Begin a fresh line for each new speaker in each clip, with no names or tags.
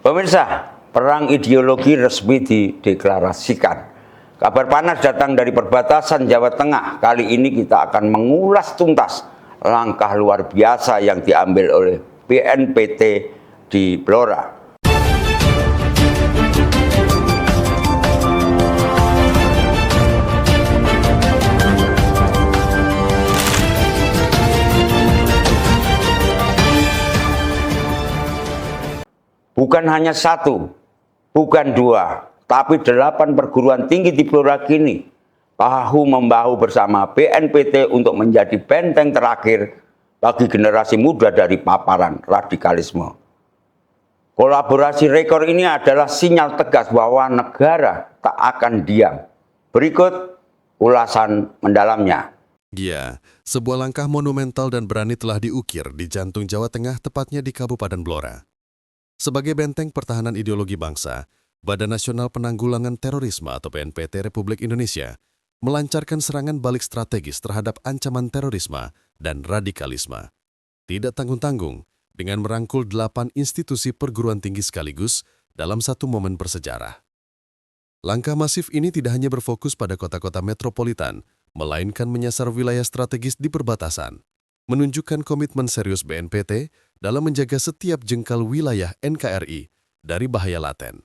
Pemirsa, perang ideologi resmi dideklarasikan. Kabar panas datang dari perbatasan Jawa Tengah. Kali ini kita akan mengulas tuntas langkah luar biasa yang diambil oleh BNPT di Blora. Bukan hanya satu, bukan dua, tapi 8 perguruan tinggi di Blora kini bahu-membahu bersama BNPT untuk menjadi benteng terakhir bagi generasi muda dari paparan radikalisme. Kolaborasi rekor ini adalah sinyal tegas bahwa negara tak akan diam. Berikut ulasan mendalamnya.
Ya, sebuah langkah monumental dan berani telah diukir di jantung Jawa Tengah, tepatnya di Kabupaten Blora. Sebagai benteng pertahanan ideologi bangsa, Badan Nasional Penanggulangan Terorisme atau BNPT Republik Indonesia melancarkan serangan balik strategis terhadap ancaman terorisme dan radikalisme. Tidak tanggung-tanggung dengan merangkul 8 institusi perguruan tinggi sekaligus dalam satu momen bersejarah. Langkah masif ini tidak hanya berfokus pada kota-kota metropolitan, melainkan menyasar wilayah strategis di perbatasan, menunjukkan komitmen serius BNPT dalam menjaga setiap jengkal wilayah NKRI dari bahaya laten.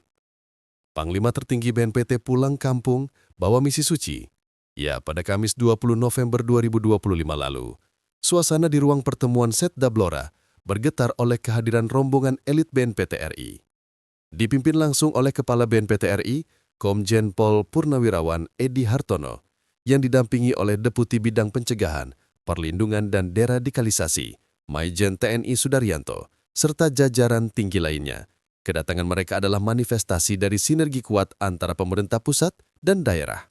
Panglima tertinggi BNPT pulang kampung bawa misi suci. Ya, pada Kamis 20 November 2025 lalu, suasana di ruang pertemuan Setda Blora bergetar oleh kehadiran rombongan elit BNPT RI. Dipimpin langsung oleh Kepala BNPT RI, Komjen Pol Purnawirawan Edi Hartono, yang didampingi oleh Deputi Bidang Pencegahan, Perlindungan dan Deradikalisasi, Maijen TNI Sudaryanto, serta jajaran tinggi lainnya. Kedatangan mereka adalah manifestasi dari sinergi kuat antara pemerintah pusat dan daerah.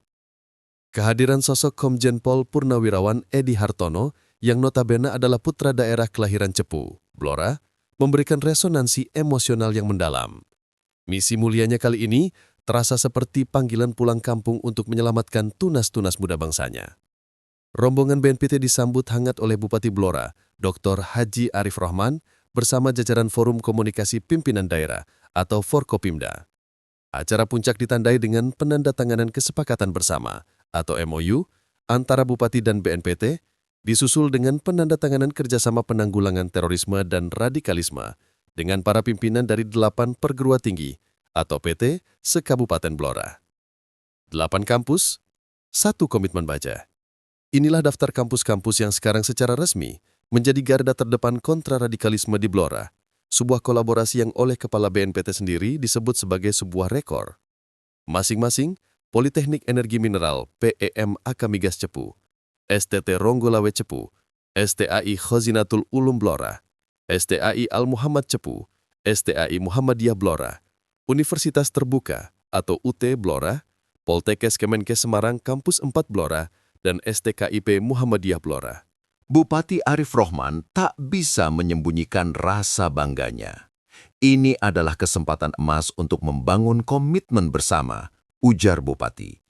Kehadiran sosok Komjen Pol Purnawirawan Edi Hartono, yang notabene adalah putra daerah kelahiran Cepu, Blora, memberikan resonansi emosional yang mendalam. Misi mulianya kali ini terasa seperti panggilan pulang kampung untuk menyelamatkan tunas-tunas muda bangsanya. Rombongan BNPT disambut hangat oleh Bupati Blora, Dr. Haji Arif Rohman, bersama jajaran Forum Komunikasi Pimpinan Daerah atau Forkopimda. Acara puncak ditandai dengan penandatanganan kesepakatan bersama atau MOU antara Bupati dan BNPT, disusul dengan penandatanganan kerjasama penanggulangan terorisme dan radikalisme dengan para pimpinan dari 8 perguruan tinggi atau PT se-Kabupaten Blora. 8 kampus, 1 komitmen baja. Inilah daftar kampus-kampus yang sekarang secara resmi menjadi garda terdepan kontra radikalisme di Blora, sebuah kolaborasi yang oleh Kepala BNPT sendiri disebut sebagai sebuah rekor. Masing-masing, Politeknik Energi Mineral PEM Akamigas Cepu, STT Ronggolawe Cepu, STAI Khozinatul Ulum Blora, STAI Al-Muhammad Cepu, STAI Muhammadiyah Blora, Universitas Terbuka atau UT Blora, Poltekkes Kemenkes Semarang Kampus 4 Blora, dan STKIP Muhammadiyah Blora.
Bupati Arif Rohman tak bisa menyembunyikan rasa bangganya. Ini adalah kesempatan emas untuk membangun komitmen bersama, ujar Bupati.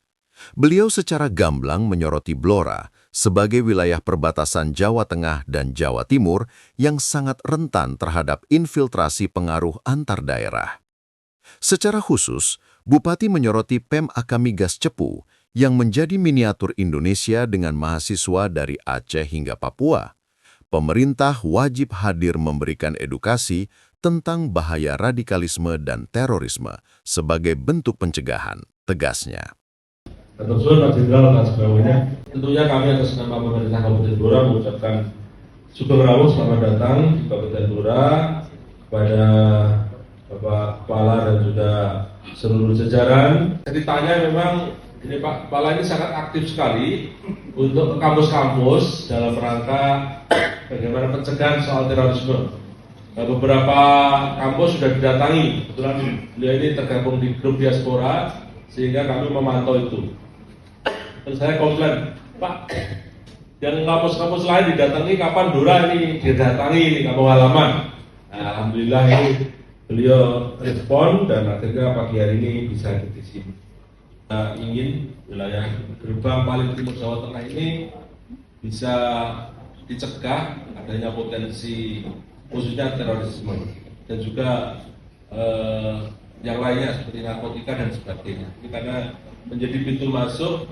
Beliau secara gamblang menyoroti Blora sebagai wilayah perbatasan Jawa Tengah dan Jawa Timur yang sangat rentan terhadap infiltrasi pengaruh antar daerah. Secara khusus, Bupati menyoroti PEM Akamigas Cepu yang menjadi miniatur Indonesia dengan mahasiswa dari Aceh hingga Papua. Pemerintah wajib hadir memberikan edukasi tentang bahaya radikalisme dan terorisme sebagai bentuk pencegahan, tegasnya.
Tersusun Pak Jenderal dan sebagainya, tentunya kami atas nama pemerintah Kabupaten Blora mengucapkan sugeng rawuh selamat datang di Kabupaten Blora kepada Bapak Kepala dan juga seluruh jajaran. Ceritanya memang ini Pak Kepala ini sangat aktif sekali untuk kampus-kampus dalam rangka bagaimana pencegahan soal terorisme. Nah, beberapa kampus sudah didatangi, kebetulan beliau ini tergabung di grup diaspora sehingga kami memantau itu. Terus saya komplain, Pak, yang kampus-kampus lain didatangi kapan Blora ini didatangi ini kampung halaman. Nah, alhamdulillah ini beliau respon dan akhirnya pagi hari ini bisa di sini. Kita ingin wilayah gerbang paling timur Jawa Tengah ini bisa dicegah adanya potensi khususnya terorisme dan juga yang lainnya seperti narkotika dan sebagainya. Ini karena menjadi pintu masuk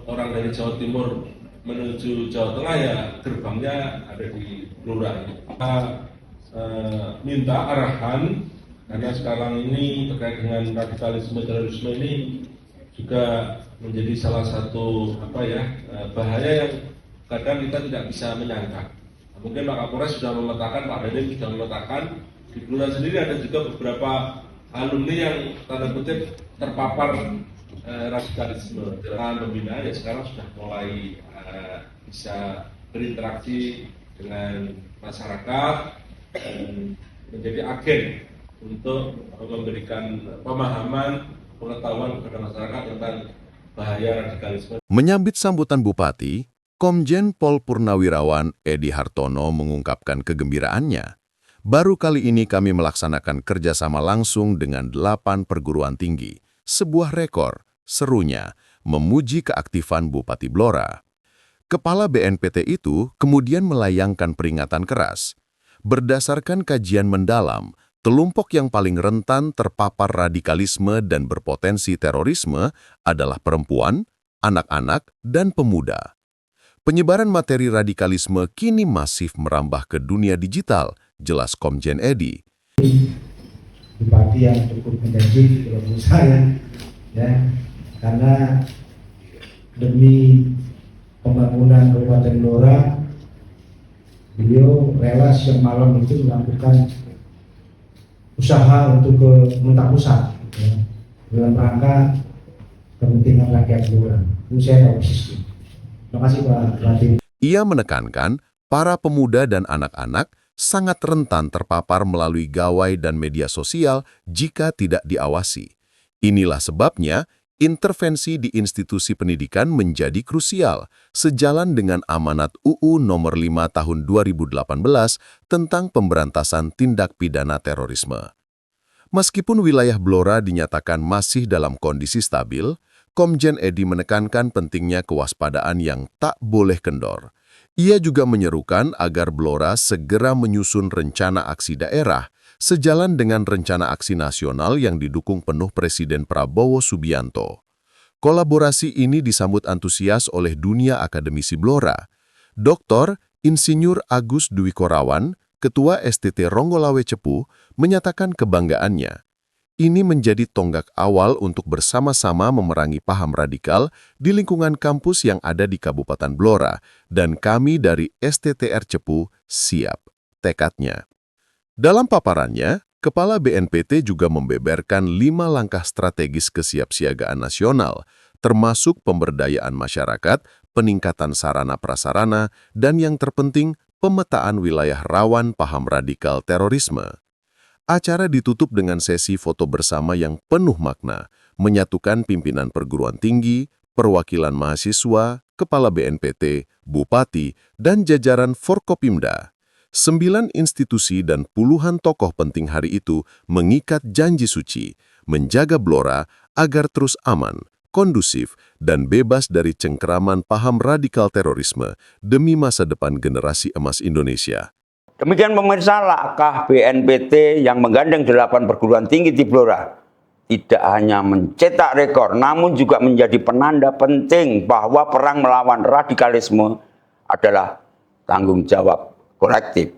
orang dari Jawa Timur menuju Jawa Tengah, ya gerbangnya ada di Blora. Kita minta arahan karena sekarang ini terkait dengan radikalisme terorisme ini juga menjadi salah satu bahaya yang kadang kita tidak bisa menyangka. Mungkin Pak Kapolres sudah memetakan, Pak Dandim sudah memetakan, di Blora sendiri ada juga beberapa alumni yang tanda kutip terpapar radikalisme. Dalam pembinaan ya sekarang sudah mulai bisa berinteraksi dengan masyarakat dan menjadi agen untuk memberikan pemahaman, pengetahuan kepada masyarakat tentang bahaya radikalisme.
Menyambut sambutan Bupati, Komjen Pol Purnawirawan Edi Hartono mengungkapkan kegembiraannya. Baru kali ini kami melaksanakan kerjasama langsung dengan 8 perguruan tinggi. Sebuah rekor, serunya, memuji keaktifan Bupati Blora. Kepala BNPT itu kemudian melayangkan peringatan keras. Berdasarkan kajian mendalam, kelompok yang paling rentan terpapar radikalisme dan berpotensi terorisme adalah perempuan, anak-anak, dan pemuda. Penyebaran materi radikalisme kini masif merambah ke dunia digital, jelas Komjen Edi.
Bupati yang cukup menjanji menurut saya, ya, karena demi pembangunan Kabupaten Blora, beliau rela siang malam itu melakukan usaha untuk ke Pemerintah Pusat, ya, dalam rangka kepentingan rakyat Blora. Itu saya tahu persis. Terima kasih Pak Bupati.
Ia menekankan para pemuda dan anak-anak sangat rentan terpapar melalui gawai dan media sosial jika tidak diawasi. Inilah sebabnya intervensi di institusi pendidikan menjadi krusial, sejalan dengan amanat UU Nomor 5 Tahun 2018 tentang pemberantasan tindak pidana terorisme. Meskipun wilayah Blora dinyatakan masih dalam kondisi stabil, Komjen Edi menekankan pentingnya kewaspadaan yang tak boleh kendor. Ia juga menyerukan agar Blora segera menyusun rencana aksi daerah, sejalan dengan rencana aksi nasional yang didukung penuh Presiden Prabowo Subianto. Kolaborasi ini disambut antusias oleh dunia akademisi Blora. Dr. Insinyur Agus Dwi Korawan, Ketua STT Ronggolawe Cepu, menyatakan kebanggaannya. Ini menjadi tonggak awal untuk bersama-sama memerangi paham radikal di lingkungan kampus yang ada di Kabupaten Blora, dan kami dari STTR Cepu siap, tekadnya. Dalam paparannya, Kepala BNPT juga membeberkan 5 langkah strategis kesiapsiagaan nasional, termasuk pemberdayaan masyarakat, peningkatan sarana-prasarana, dan yang terpenting, pemetaan wilayah rawan paham radikal terorisme. Acara ditutup dengan sesi foto bersama yang penuh makna, menyatukan pimpinan perguruan tinggi, perwakilan mahasiswa, Kepala BNPT, Bupati, dan jajaran Forkopimda. 9 institusi dan puluhan tokoh penting hari itu mengikat janji suci, menjaga Blora agar terus aman, kondusif, dan bebas dari cengkeraman paham radikal terorisme demi masa depan generasi emas Indonesia.
Demikian pemirsa, langkah BNPT yang menggandeng 8 perguruan tinggi di Blora tidak hanya mencetak rekor, namun juga menjadi penanda penting bahwa perang melawan radikalisme adalah tanggung jawab kolektif.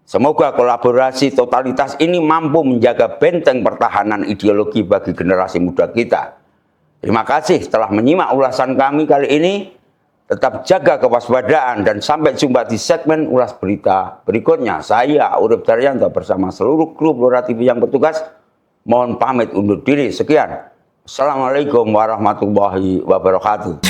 Semoga kolaborasi totalitas ini mampu menjaga benteng pertahanan ideologi bagi generasi muda kita. Terima kasih telah menyimak ulasan kami kali ini. Tetap jaga kewaspadaan dan sampai jumpa di segmen ulas berita berikutnya. Saya Urip Daryanto bersama seluruh kru Blora TV yang bertugas mohon pamit undur diri. Sekian. Assalamualaikum warahmatullahi wabarakatuh.